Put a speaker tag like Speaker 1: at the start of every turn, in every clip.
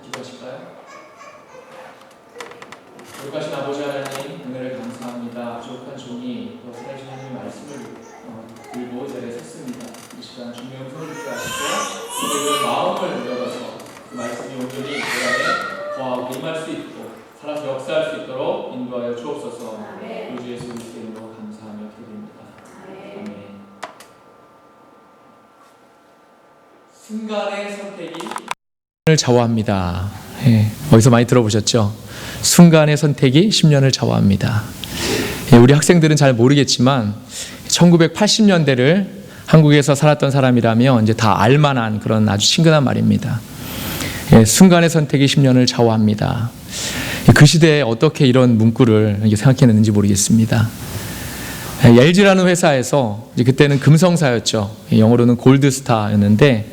Speaker 1: 기도하실까요? 거룩하신 아버지 하나님, 은혜를 감사합니다. 부족한 종이 또 살아계신 하나님의 말씀을 들고 이 자리에 섰습니다. 이 시간 주님의 음성을 듣게 하시고 우리의 마음을 열어서 그 말씀이 온전히 내 안에 거하고 임할 수 있고 살아서 역사할 수 있도록 인도하여 주옵소서. 우리 예수 그리스도의 이름으로 감사하며 기도드립니다. 아멘. 순간의 선택이 을 좌우합니다. 어디서 많이 들어보셨죠? 순간의 선택이 10년을 좌우합니다. 우리 학생들은 잘 모르겠지만 1980년대를 한국에서 살았던 사람이라면 이제 다 알만한 그런 아주 친근한 말입니다. 순간의 선택이 10년을 좌우합니다. 그 시대에 어떻게 이런 문구를 생각해냈는지 모르겠습니다. LG라는 회사에서 이제 그때는 금성사였죠. 영어로는 골드스타였는데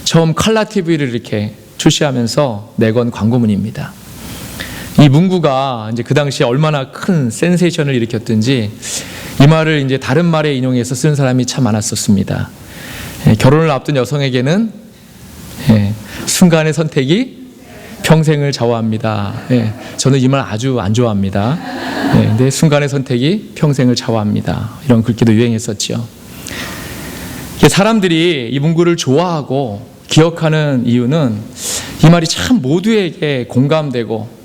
Speaker 1: 처음 컬러 TV를 이렇게 출시하면서 내건 광고문입니다. 이 문구가 이제 그 당시에 얼마나 큰 센세이션을 일으켰든지 이 말을 이제 다른 말에 인용해서 쓰는 사람이 참 많았었습니다. 결혼을 앞둔 여성에게는 순간의 선택이 평생을 좌우합니다. 저는 이 말 아주 안 좋아합니다. 근데 순간의 선택이 평생을 좌우합니다. 이런 글귀도 유행했었죠. 사람들이 이 문구를 좋아하고 기억하는 이유는 이 말이 참 모두에게 공감되고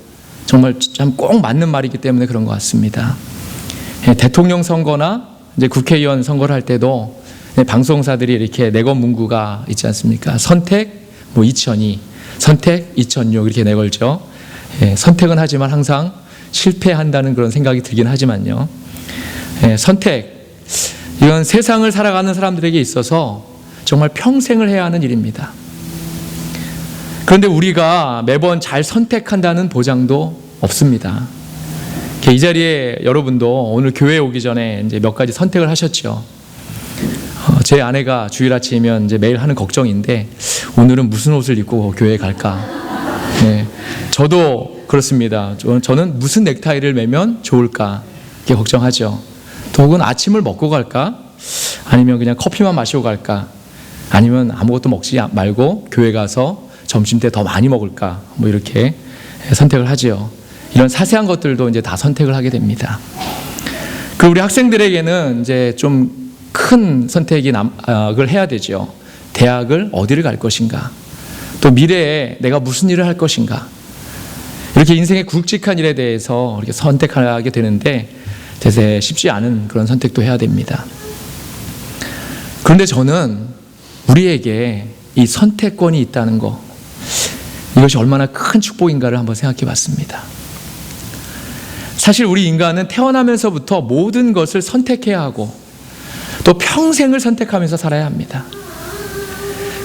Speaker 1: 정말 참 꼭 맞는 말이기 때문에 그런 것 같습니다. 대통령 선거나 이제 국회의원 선거를 할 때도 방송사들이 이렇게 내건 문구가 있지 않습니까? 선택 2002, 선택 2006 이렇게 내걸죠. 선택은 하지만 항상 실패한다는 그런 생각이 들긴 하지만요. 선택, 이건 세상을 살아가는 사람들에게 있어서 정말 평생을 해야 하는 일입니다. 그런데 우리가 매번 잘 선택한다는 보장도 없습니다. 이 자리에 여러분도 오늘 교회에 오기 전에 이제 몇 가지 선택을 하셨죠. 제 아내가 주일 아침이면 이제 매일 하는 걱정인데 오늘은 무슨 옷을 입고 교회에 갈까? 저도 그렇습니다. 저는 무슨 넥타이를 매면 좋을까? 이렇게 걱정하죠. 또 혹은 아침을 먹고 갈까? 아니면 그냥 커피만 마시고 갈까? 아니면 아무것도 먹지 말고 교회 가서 점심 때 더 많이 먹을까? 뭐 이렇게 선택을 하죠. 이런 사소한 것들도 이제 다 선택을 하게 됩니다. 그 우리 학생들에게는 이제 좀 큰 선택을 해야 되죠. 대학을 어디를 갈 것인가? 또 미래에 내가 무슨 일을 할 것인가? 이렇게 인생의 굵직한 일에 대해서 이렇게 선택하게 되는데 대세 쉽지 않은 그런 선택도 해야 됩니다. 그런데 저는 우리에게 이 선택권이 있다는 거, 이것이 얼마나 큰 축복인가를 한번 생각해 봤습니다. 사실 우리 인간은 태어나면서부터 모든 것을 선택해야 하고 또 평생을 선택하면서 살아야 합니다.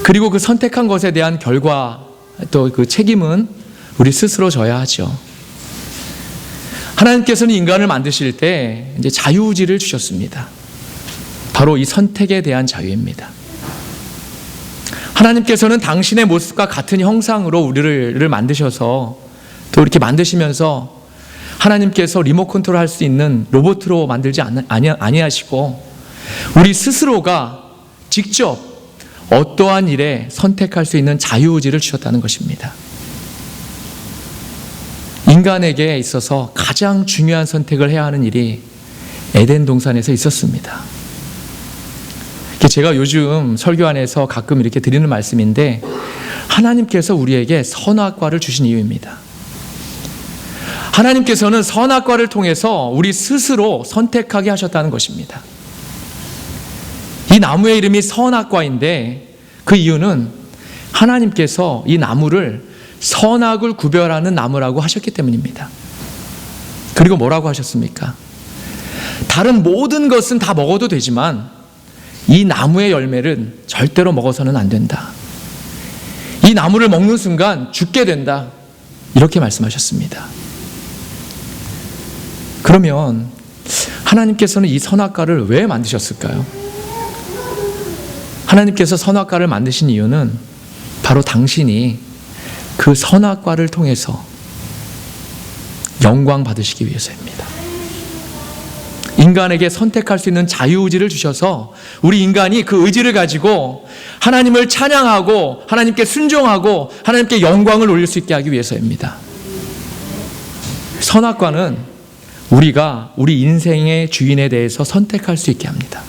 Speaker 1: 그리고 그 선택한 것에 대한 결과 또 그 책임은 우리 스스로 져야 하죠. 하나님께서는 인간을 만드실 때 이제 자유의지를 주셨습니다. 바로 이 선택에 대한 자유입니다. 하나님께서는 당신의 모습과 같은 형상으로 우리를 만드셔서 또 이렇게 만드시면서 하나님께서 리모트 컨트롤 할 수 있는 로봇으로 만들지 아니하시고 우리 스스로가 직접 어떠한 일에 선택할 수 있는 자유의지를 주셨다는 것입니다. 인간에게 있어서 가장 중요한 선택을 해야 하는 일이 에덴 동산에서 있었습니다. 제가 요즘 설교 안에서 가끔 이렇게 드리는 말씀인데 하나님께서 우리에게 선악과를 주신 이유입니다. 하나님께서는 선악과를 통해서 우리 스스로 선택하게 하셨다는 것입니다. 이 나무의 이름이 선악과인데 그 이유는 하나님께서 이 나무를 선악을 구별하는 나무라고 하셨기 때문입니다. 그리고 뭐라고 하셨습니까? 다른 모든 것은 다 먹어도 되지만 이 나무의 열매는 절대로 먹어서는 안 된다. 이 나무를 먹는 순간 죽게 된다. 이렇게 말씀하셨습니다. 그러면 하나님께서는 이 선악과를 왜 만드셨을까요? 하나님께서 선악과를 만드신 이유는 바로 당신이 그 선악과를 통해서 영광 받으시기 위해서입니다. 인간에게 선택할 수 있는 자유의지를 주셔서 우리 인간이 그 의지를 가지고 하나님을 찬양하고 하나님께 순종하고 하나님께 영광을 올릴 수 있게 하기 위해서입니다. 선악과는 우리가 우리 인생의 주인에 대해서 선택할 수 있게 합니다.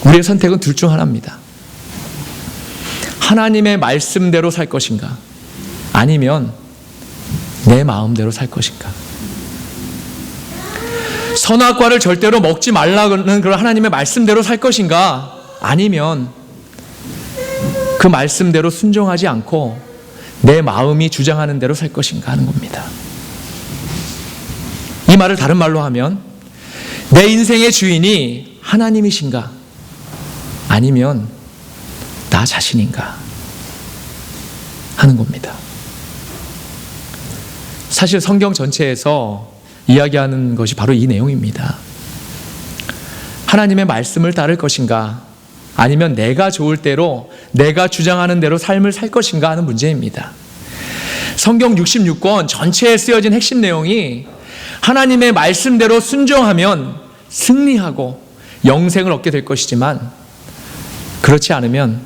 Speaker 1: 우리의 선택은 둘 중 하나입니다. 하나님의 말씀대로 살 것인가, 아니면 내 마음대로 살 것인가. 선악과를 절대로 먹지 말라는 그런 하나님의 말씀대로 살 것인가, 아니면 그 말씀대로 순종하지 않고 내 마음이 주장하는 대로 살 것인가 하는 겁니다. 이 말을 다른 말로 하면 내 인생의 주인이 하나님이신가, 아니면 나 자신인가 하는 겁니다. 사실 성경 전체에서 이야기하는 것이 바로 이 내용입니다. 하나님의 말씀을 따를 것인가, 아니면 내가 좋을 대로 내가 주장하는 대로 삶을 살 것인가 하는 문제입니다. 성경 66권 전체에 쓰여진 핵심 내용이 하나님의 말씀대로 순종하면 승리하고 영생을 얻게 될 것이지만, 그렇지 않으면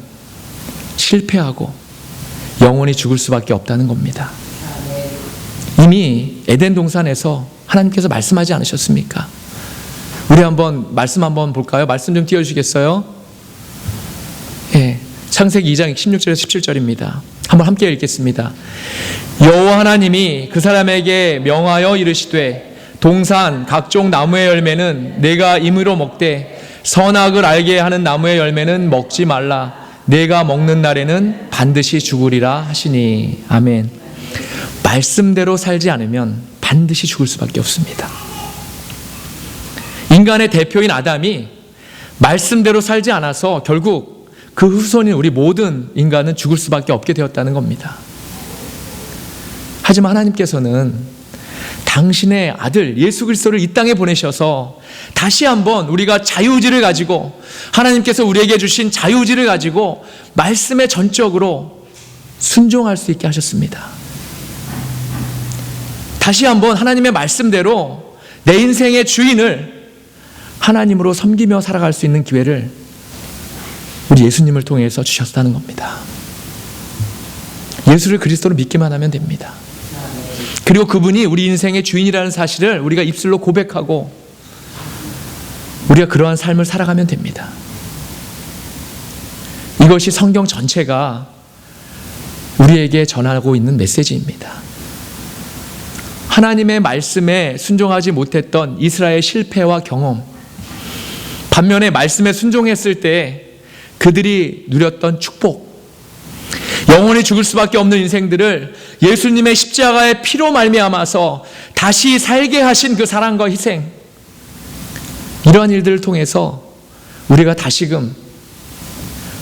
Speaker 1: 실패하고 영원히 죽을 수밖에 없다는 겁니다. 이미 에덴 동산에서 하나님께서 말씀하지 않으셨습니까? 우리 말씀 한번 볼까요? 말씀 좀 띄워주시겠어요? 예, 창세기 2장 16절에서 17절입니다. 한번 함께 읽겠습니다. 여호와 하나님이 그 사람에게 명하여 이르시되 동산 각종 나무의 열매는 내가 임의로 먹되 선악을 알게 하는 나무의 열매는 먹지 말라. 내가 먹는 날에는 반드시 죽으리라 하시니. 아멘. 말씀대로 살지 않으면 반드시 죽을 수밖에 없습니다. 인간의 대표인 아담이 말씀대로 살지 않아서 결국 그 후손인 우리 모든 인간은 죽을 수밖에 없게 되었다는 겁니다. 하지만 하나님께서는 당신의 아들 예수 그리스도를 이 땅에 보내셔서 다시 한번 우리가 자유의지를 가지고, 하나님께서 우리에게 주신 자유의지를 가지고 말씀에 전적으로 순종할 수 있게 하셨습니다. 다시 한번 하나님의 말씀대로 내 인생의 주인을 하나님으로 섬기며 살아갈 수 있는 기회를 우리 예수님을 통해서 주셨다는 겁니다. 예수를 그리스도로 믿기만 하면 됩니다. 그리고 그분이 우리 인생의 주인이라는 사실을 우리가 입술로 고백하고 우리가 그러한 삶을 살아가면 됩니다. 이것이 성경 전체가 우리에게 전하고 있는 메시지입니다. 하나님의 말씀에 순종하지 못했던 이스라엘의 실패와 경험, 반면에 말씀에 순종했을 때 그들이 누렸던 축복, 영원히 죽을 수밖에 없는 인생들을 예수님의 십자가의 피로 말미암아서 다시 살게 하신 그 사랑과 희생, 이러한 일들을 통해서 우리가 다시금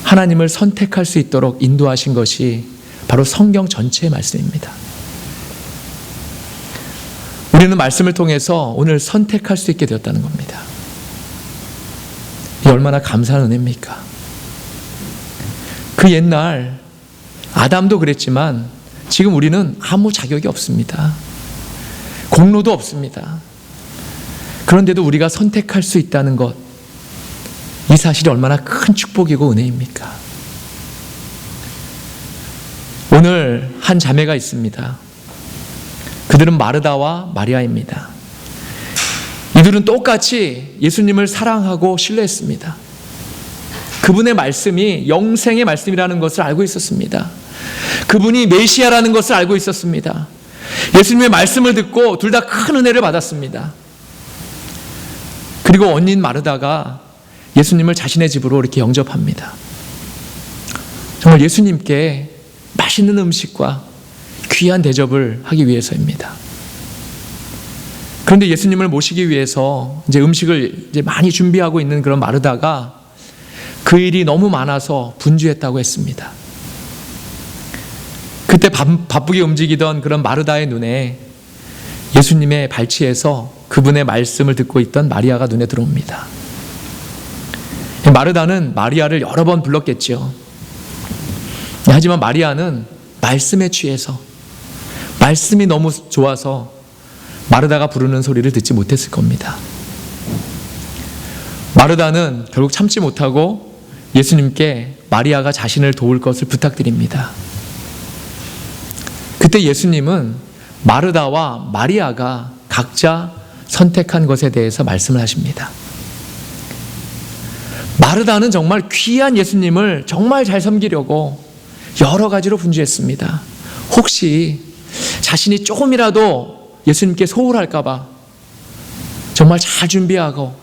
Speaker 1: 하나님을 선택할 수 있도록 인도하신 것이 바로 성경 전체의 말씀입니다. 우리는 말씀을 통해서 오늘 선택할 수 있게 되었다는 겁니다. 이 얼마나 감사한 은혜입니까? 그 옛날 아담도 그랬지만 지금 우리는 아무 자격이 없습니다. 공로도 없습니다. 그런데도 우리가 선택할 수 있다는 것, 이 사실이 얼마나 큰 축복이고 은혜입니까? 오늘 한 자매가 있습니다. 그들은 마르다와 마리아입니다. 이들은 똑같이 예수님을 사랑하고 신뢰했습니다. 그분의 말씀이 영생의 말씀이라는 것을 알고 있었습니다. 그분이 메시아라는 것을 알고 있었습니다. 예수님의 말씀을 듣고 둘 다 큰 은혜를 받았습니다. 그리고 언니인 마르다가 예수님을 자신의 집으로 이렇게 영접합니다. 정말 예수님께 맛있는 음식과 귀한 대접을 하기 위해서입니다. 그런데 예수님을 모시기 위해서 이제 음식을 많이 준비하고 있는 그런 마르다가 그 일이 너무 많아서 분주했다고 했습니다. 그때 바쁘게 움직이던 그런 마르다의 눈에 예수님의 발치에서 그분의 말씀을 듣고 있던 마리아가 눈에 들어옵니다. 마르다는 마리아를 여러 번 불렀겠죠. 하지만 마리아는 말씀에 취해서, 말씀이 너무 좋아서 마르다가 부르는 소리를 듣지 못했을 겁니다. 마르다는 결국 참지 못하고 예수님께 마리아가 자신을 도울 것을 부탁드립니다. 그때 예수님은 마르다와 마리아가 각자 선택한 것에 대해서 말씀을 하십니다. 마르다는 정말 귀한 예수님을 정말 잘 섬기려고 여러 가지로 분주했습니다. 혹시 자신이 조금이라도 예수님께 소홀할까 봐 정말 잘 준비하고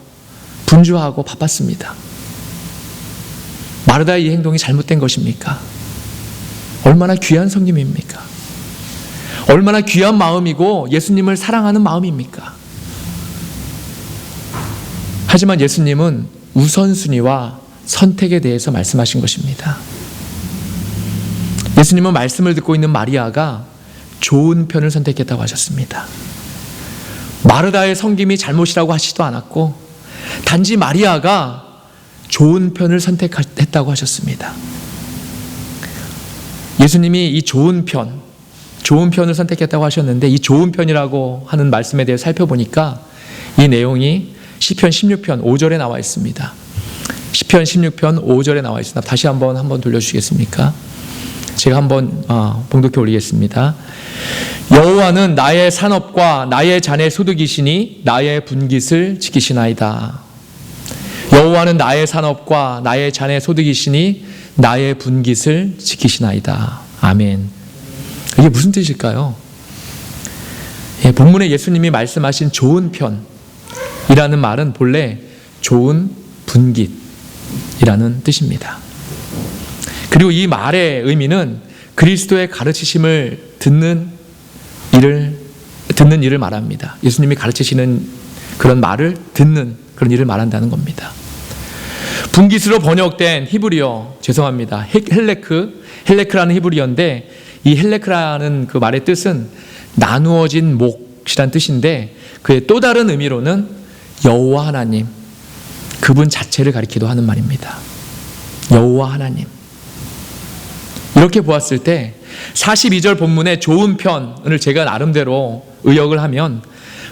Speaker 1: 분주하고 바빴습니다. 마르다의 이 행동이 잘못된 것입니까? 얼마나 귀한 섬김입니까? 얼마나 귀한 마음이고 예수님을 사랑하는 마음입니까? 하지만 예수님은 우선순위와 선택에 대해서 말씀하신 것입니다. 예수님은 말씀을 듣고 있는 마리아가 좋은 편을 선택했다고 하셨습니다. 마르다의 섬김이 잘못이라고 하시지도 않았고 단지 마리아가 좋은 편을 선택했다고 하셨습니다. 예수님이 이 좋은 편을 선택했다고 하셨는데 이 좋은 편이라고 하는 말씀에 대해 살펴보니까 이 내용이 시편 16편 5절에 나와 있습니다. 시편 16편 5절에 나와 있습니다. 다시 한번 돌려주시겠습니까? 제가 한번 봉독해 올리겠습니다. 여호와는 나의 산업과 나의 잔의 소득이시니 나의 분깃을 지키시나이다. 여호와는 나의 산업과 나의 잔의 소득이시니 나의 분깃을 지키시나이다. 아멘. 이게 무슨 뜻일까요? 본문에 예수님이 말씀하신 좋은 편이라는 말은 본래 좋은 분깃이라는 뜻입니다. 그리고 이 말의 의미는 그리스도의 가르치심을 듣는 일을 말합니다. 예수님이 가르치시는 그런 말을 듣는 그런 일을 말한다는 겁니다. 분깃으로 번역된 히브리어, 죄송합니다. 헬레크라는 히브리어인데 이 헬레크라는 그 말의 뜻은 나누어진 몫이란 뜻인데 그의 또 다른 의미로는 여호와 하나님, 그분 자체를 가리키기도 하는 말입니다. 여호와 하나님. 이렇게 보았을 때 42절 본문의 좋은 편을 제가 나름대로 의역을 하면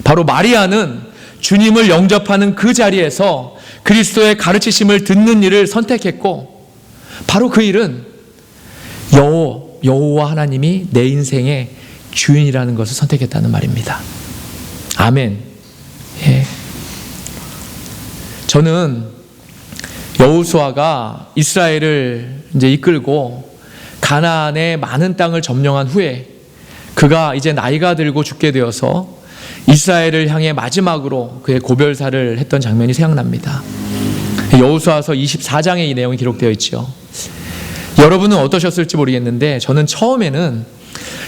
Speaker 1: 바로 마리아는 주님을 영접하는 그 자리에서 그리스도의 가르치심을 듣는 일을 선택했고 바로 그 일은 여호와 하나님이 내 인생의 주인이라는 것을 선택했다는 말입니다. 아멘. 예. 저는 여호수아가 이스라엘을 이제 이끌고 가나안의 많은 땅을 점령한 후에 그가 이제 나이가 들고 죽게 되어서 이스라엘을 향해 마지막으로 그의 고별사를 했던 장면이 생각납니다. 여호수아서 24장에 이 내용이 기록되어 있죠. 여러분은 어떠셨을지 모르겠는데 저는 처음에는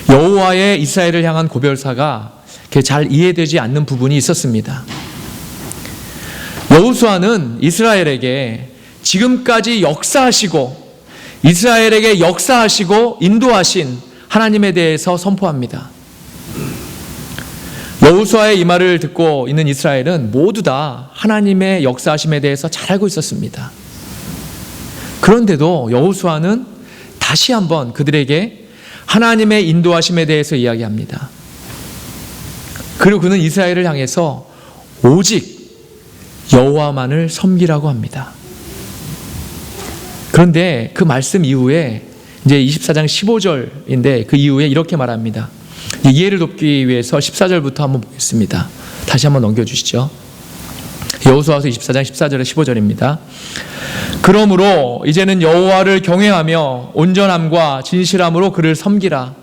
Speaker 1: 여호와의 이스라엘을 향한 고별사가 잘 이해되지 않는 부분이 있었습니다. 여호수아는 이스라엘에게 지금까지 역사하시고 이스라엘에게 역사하시고 인도하신 하나님에 대해서 선포합니다. 여호수아의 이 말을 듣고 있는 이스라엘은 모두 다 하나님의 역사하심에 대해서 잘 알고 있었습니다. 그런데도 여호수아는 다시 한번 그들에게 하나님의 인도하심에 대해서 이야기합니다. 그리고 그는 이스라엘을 향해서 오직 여호와만을 섬기라고 합니다. 그런데 그 말씀 이후에 이제 24장 15절인데 그 이후에 이렇게 말합니다. 이해를 돕기 위해서 14절부터 한번 보겠습니다. 다시 한번 넘겨주시죠. 여호수아서 24장 14절에 15절입니다. 그러므로 이제는 여호와를 경외하며 온전함과 진실함으로 그를 섬기라.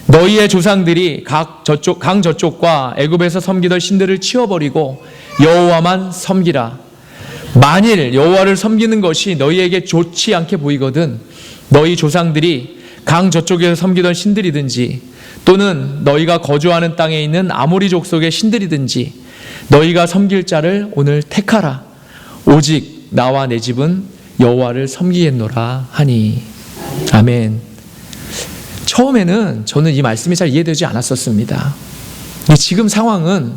Speaker 1: 너희의 조상들이 강 저쪽과 애굽에서 섬기던 신들을 치워버리고 여호와만 섬기라. 만일 여호와를 섬기는 것이 너희에게 좋지 않게 보이거든 너희 조상들이 강 저쪽에서 섬기던 신들이든지 또는 너희가 거주하는 땅에 있는 아모리 족속의 신들이든지 너희가 섬길 자를 오늘 택하라. 오직 나와 내 집은 여호와를 섬기겠노라 하니. 아멘. 처음에는 저는 이 말씀이 잘 이해되지 않았었습니다. 지금 상황은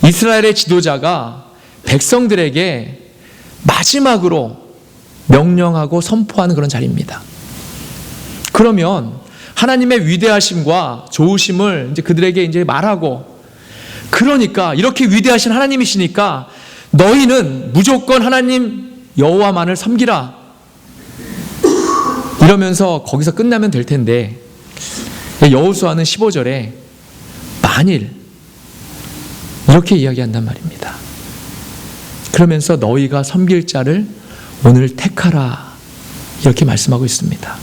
Speaker 1: 이스라엘의 지도자가 백성들에게 마지막으로 명령하고 선포하는 그런 자리입니다. 그러면 하나님의 위대하심과 좋으심을 이제 그들에게 이제 말하고, 그러니까 이렇게 위대하신 하나님이시니까 너희는 무조건 하나님 여호와만을 섬기라. 이러면서 거기서 끝나면 될 텐데 여호수아는 15절에 만일 이렇게 이야기한단 말입니다. 그러면서 너희가 섬길 자를 오늘 택하라 이렇게 말씀하고 있습니다.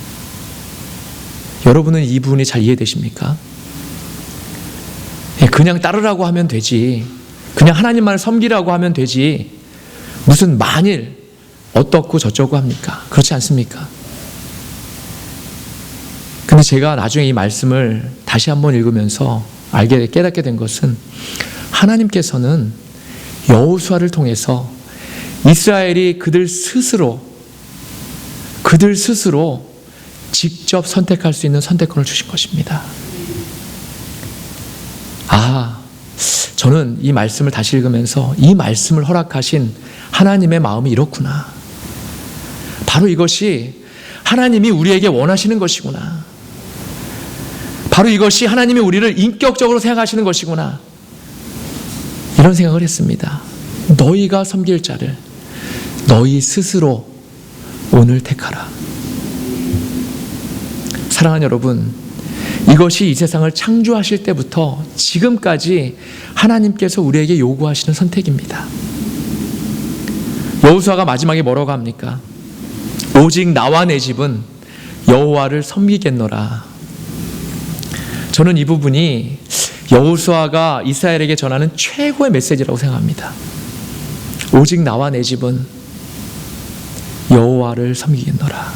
Speaker 1: 여러분은 이 부분이 잘 이해되십니까? 그냥 따르라고 하면 되지, 그냥 하나님만을 섬기라고 하면 되지, 무슨 만일 어떻고 저쩌고 합니까? 그렇지 않습니까? 근데 제가 나중에 이 말씀을 다시 한번 읽으면서 깨닫게 된 것은 하나님께서는 여호수아를 통해서 이스라엘이 그들 스스로 직접 선택할 수 있는 선택권을 주신 것입니다. 저는 이 말씀을 다시 읽으면서 이 말씀을 허락하신 하나님의 마음이 이렇구나. 바로 이것이 하나님이 우리에게 원하시는 것이구나. 바로 이것이 하나님이 우리를 인격적으로 생각하시는 것이구나. 이런 생각을 했습니다. 너희가 섬길 자를 너희 스스로 오늘 택하라. 사랑하는 여러분, 이것이 이 세상을 창조하실 때부터 지금까지 하나님께서 우리에게 요구하시는 선택입니다. 여호수아가 마지막에 뭐라고 합니까? 오직 나와 내 집은 여호와를 섬기겠노라. 저는 이 부분이 여호수아가 이스라엘에게 전하는 최고의 메시지라고 생각합니다. 오직 나와 내 집은 여호와를 섬기겠노라.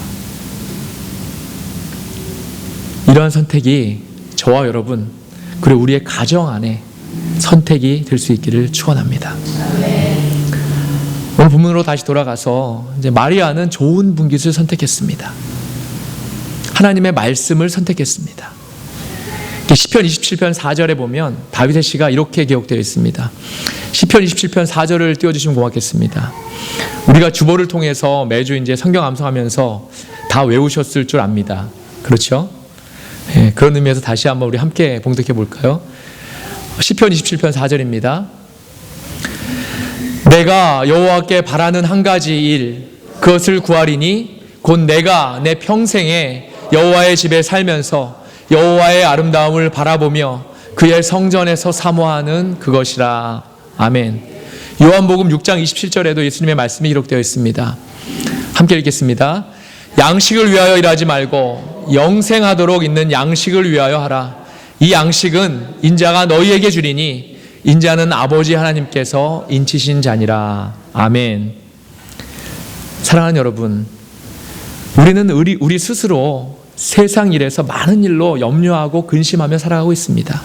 Speaker 1: 이러한 선택이 저와 여러분 그리고 우리의 가정 안에 선택이 될 수 있기를 축원합니다. 오늘 본문으로 다시 돌아가서 이제 마리아는 좋은 분깃을 선택했습니다. 하나님의 말씀을 선택했습니다. 시편 27편 4절에 보면 다윗의 시가 이렇게 기록되어 있습니다. 시편 27편 4절을 띄워주시면 고맙겠습니다. 우리가 주보를 통해서 매주 이제 성경 암송하면서 다 외우셨을 줄 압니다. 그렇죠? 네, 그런 의미에서 다시 한번 우리 함께 봉독해 볼까요? 시편 27편 4절입니다. 내가 여호와께 바라는 한 가지 일, 그것을 구하리니 곧 내가 내 평생에 여호와의 집에 살면서 여호와의 아름다움을 바라보며 그의 성전에서 사모하는 그것이라. 아멘. 요한복음 6장 27절에도 예수님의 말씀이 기록되어 있습니다. 함께 읽겠습니다. 양식을 위하여 일하지 말고 영생하도록 있는 양식을 위하여 하라. 이 양식은 인자가 너희에게 주리니 인자는 아버지 하나님께서 인치신 자니라. 아멘. 사랑하는 여러분, 우리는 우리 스스로 세상 일에서 많은 일로 염려하고 근심하며 살아가고 있습니다.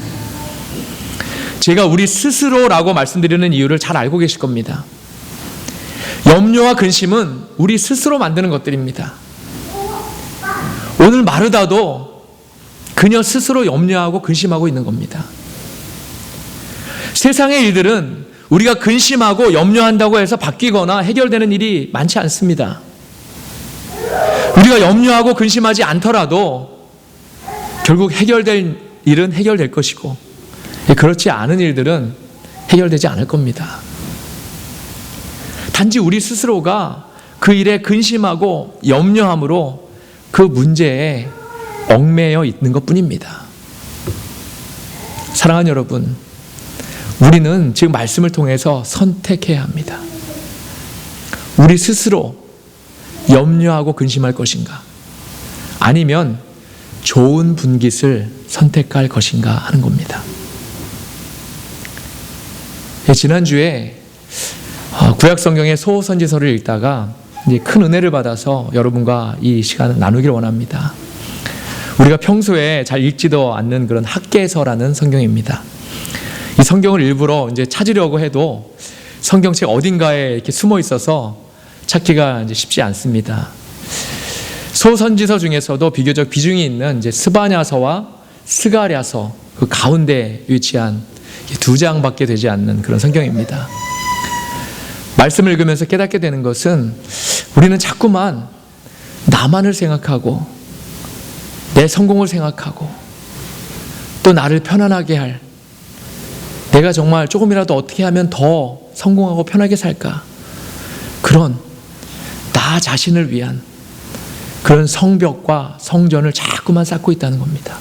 Speaker 1: 제가 우리 스스로라고 말씀드리는 이유를 잘 알고 계실 겁니다. 염려와 근심은 우리 스스로 만드는 것들입니다. 오늘 마르다도 그녀 스스로 염려하고 근심하고 있는 겁니다. 세상의 일들은 우리가 근심하고 염려한다고 해서 바뀌거나 해결되는 일이 많지 않습니다. 우리가 염려하고 근심하지 않더라도 결국 해결될 일은 해결될 것이고 그렇지 않은 일들은 해결되지 않을 겁니다. 단지 우리 스스로가 그 일에 근심하고 염려함으로 그 문제에 얽매여 있는 것뿐입니다. 사랑하는 여러분, 우리는 지금 말씀을 통해서 선택해야 합니다. 우리 스스로 염려하고 근심할 것인가, 아니면 좋은 분깃을 선택할 것인가 하는 겁니다. 지난주에 구약성경의 소선지서를 읽다가 이제 큰 은혜를 받아서 여러분과 이 시간을 나누기를 원합니다. 우리가 평소에 잘 읽지도 않는 그런 학개서라는 성경입니다. 이 성경을 일부러 이제 찾으려고 해도 성경책 어딘가에 이렇게 숨어 있어서 찾기가 이제 쉽지 않습니다. 소선지서 중에서도 비교적 비중이 있는 이제 스바냐서와 스가랴서 그 가운데 위치한 2장밖에 되지 않는 그런 성경입니다. 말씀을 읽으면서 깨닫게 되는 것은 우리는 자꾸만 나만을 생각하고 내 성공을 생각하고 또 나를 편안하게 할, 내가 정말 조금이라도 어떻게 하면 더 성공하고 편하게 살까? 그런 나 자신을 위한 그런 성벽과 성전을 자꾸만 쌓고 있다는 겁니다.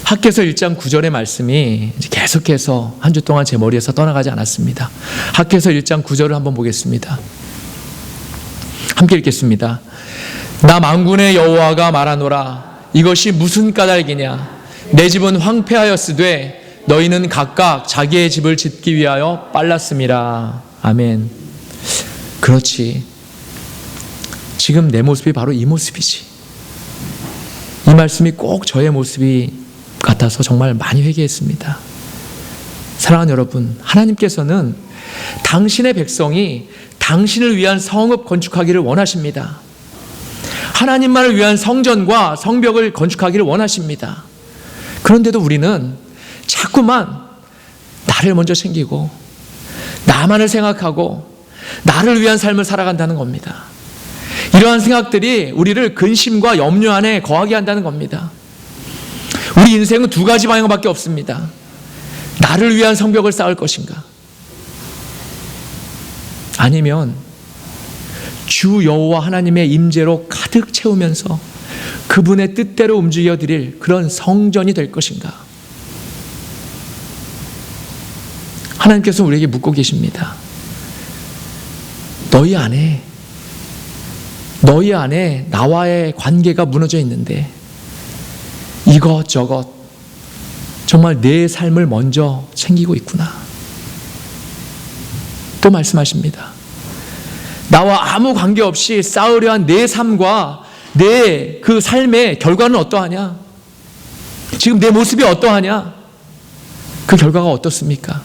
Speaker 1: 학개서 1장 9절의 말씀이 계속해서 한 주 동안 제 머리에서 떠나가지 않았습니다. 학개서 1장 9절을 한번 보겠습니다. 함께 읽겠습니다. 나 만군의 여호와가 말하노라. 이것이 무슨 까닭이냐? 내 집은 황폐하였으되 너희는 각각 자기의 집을 짓기 위하여 빨랐음이라. 아멘. 그렇지. 지금 내 모습이 바로 이 모습이지. 이 말씀이 꼭 저의 모습이 같아서 정말 많이 회개했습니다. 사랑하는 여러분, 하나님께서는 당신의 백성이 당신을 위한 성읍 건축하기를 원하십니다. 하나님만을 위한 성전과 성벽을 건축하기를 원하십니다. 그런데도 우리는 자꾸만 나를 먼저 챙기고 나만을 생각하고 나를 위한 삶을 살아간다는 겁니다. 이러한 생각들이 우리를 근심과 염려 안에 거하게 한다는 겁니다. 우리 인생은 두 가지 방향밖에 없습니다. 나를 위한 성벽을 쌓을 것인가? 아니면 주 여호와 하나님의 임재로 가득 채우면서 그분의 뜻대로 움직여 드릴 그런 성전이 될 것인가? 하나님께서 우리에게 묻고 계십니다. 너희 안에 나와의 관계가 무너져 있는데 이것저것 정말 내 삶을 먼저 챙기고 있구나. 또 말씀하십니다. 나와 아무 관계없이 쌓으려 한 내 삶과 내 그 삶의 결과는 어떠하냐? 지금 내 모습이 어떠하냐? 그 결과가 어떻습니까?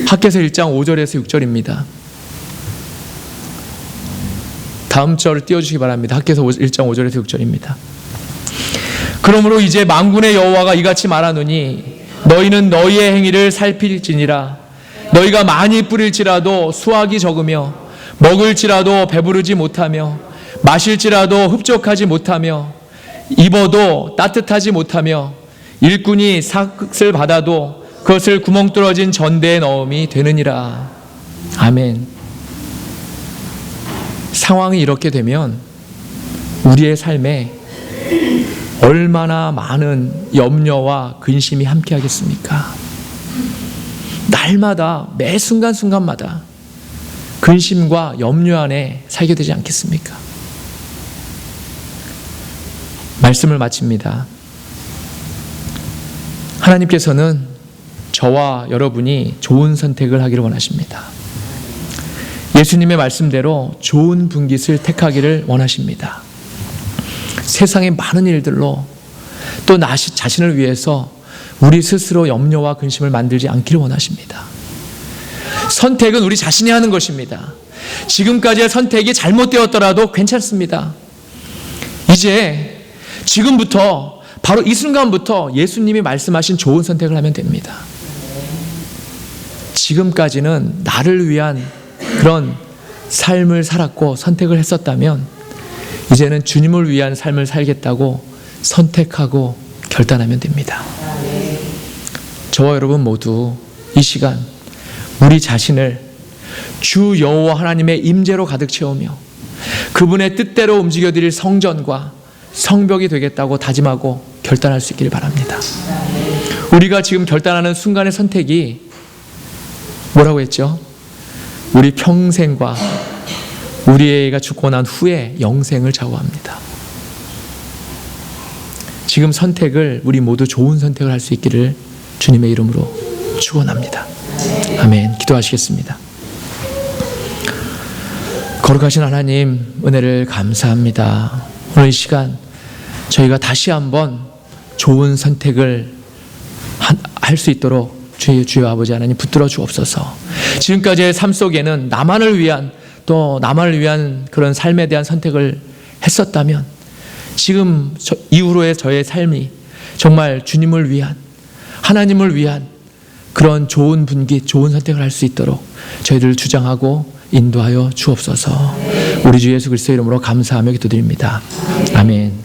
Speaker 1: 학개서 1장 5절에서 6절입니다. 다음 절을 띄워주시기 바랍니다. 학개서 1장 5절에서 6절입니다. 그러므로 이제 만군의 여호와가 이같이 말하노니 너희는 너희의 행위를 살필지니라. 너희가 많이 뿌릴지라도 수확이 적으며 먹을지라도 배부르지 못하며 마실지라도 흡족하지 못하며 입어도 따뜻하지 못하며 일꾼이 삭을 받아도 그것을 구멍 뚫어진 전대에 넣음이 되느니라. 아멘. 상황이 이렇게 되면 우리의 삶에 얼마나 많은 염려와 근심이 함께 하겠습니까? 날마다 매 순간순간마다 근심과 염려 안에 살게 되지 않겠습니까? 말씀을 마칩니다. 하나님께서는 저와 여러분이 좋은 선택을 하기를 원하십니다. 예수님의 말씀대로 좋은 분깃을 택하기를 원하십니다. 세상의 많은 일들로 또 나 자신을 위해서 우리 스스로 염려와 근심을 만들지 않기를 원하십니다. 선택은 우리 자신이 하는 것입니다. 지금까지의 선택이 잘못되었더라도 괜찮습니다. 이제 지금부터 바로 이 순간부터 예수님이 말씀하신 좋은 선택을 하면 됩니다. 지금까지는 나를 위한 그런 삶을 살았고 선택을 했었다면 이제는 주님을 위한 삶을 살겠다고 선택하고 결단하면 됩니다. 저와 여러분 모두 이 시간 우리 자신을 주 여호와 하나님의 임재로 가득 채우며 그분의 뜻대로 움직여드릴 성전과 성벽이 되겠다고 다짐하고 결단할 수 있기를 바랍니다. 우리가 지금 결단하는 순간의 선택이 뭐라고 했죠? 우리 평생과 우리가 죽고 난 후에 영생을 좌우합니다. 지금 선택을 우리 모두 좋은 선택을 할 수 있기를 주님의 이름으로 축원합니다. 아멘. 기도하시겠습니다. 거룩하신 하나님, 은혜를 감사합니다. 오늘 이 시간 저희가 다시 한번 좋은 선택을 할 수 있도록 주여 아버지 하나님 붙들어 주옵소서. 지금까지의 삶 속에는 나만을 위한 그런 삶에 대한 선택을 했었다면 지금 이후로의 저의 삶이 정말 주님을 위한, 하나님을 위한 그런 좋은 분깃, 좋은 선택을 할 수 있도록 저희들을 주장하고 인도하여 주옵소서. 우리 주 예수 그리스도의 이름으로 감사하며 기도드립니다. 아멘.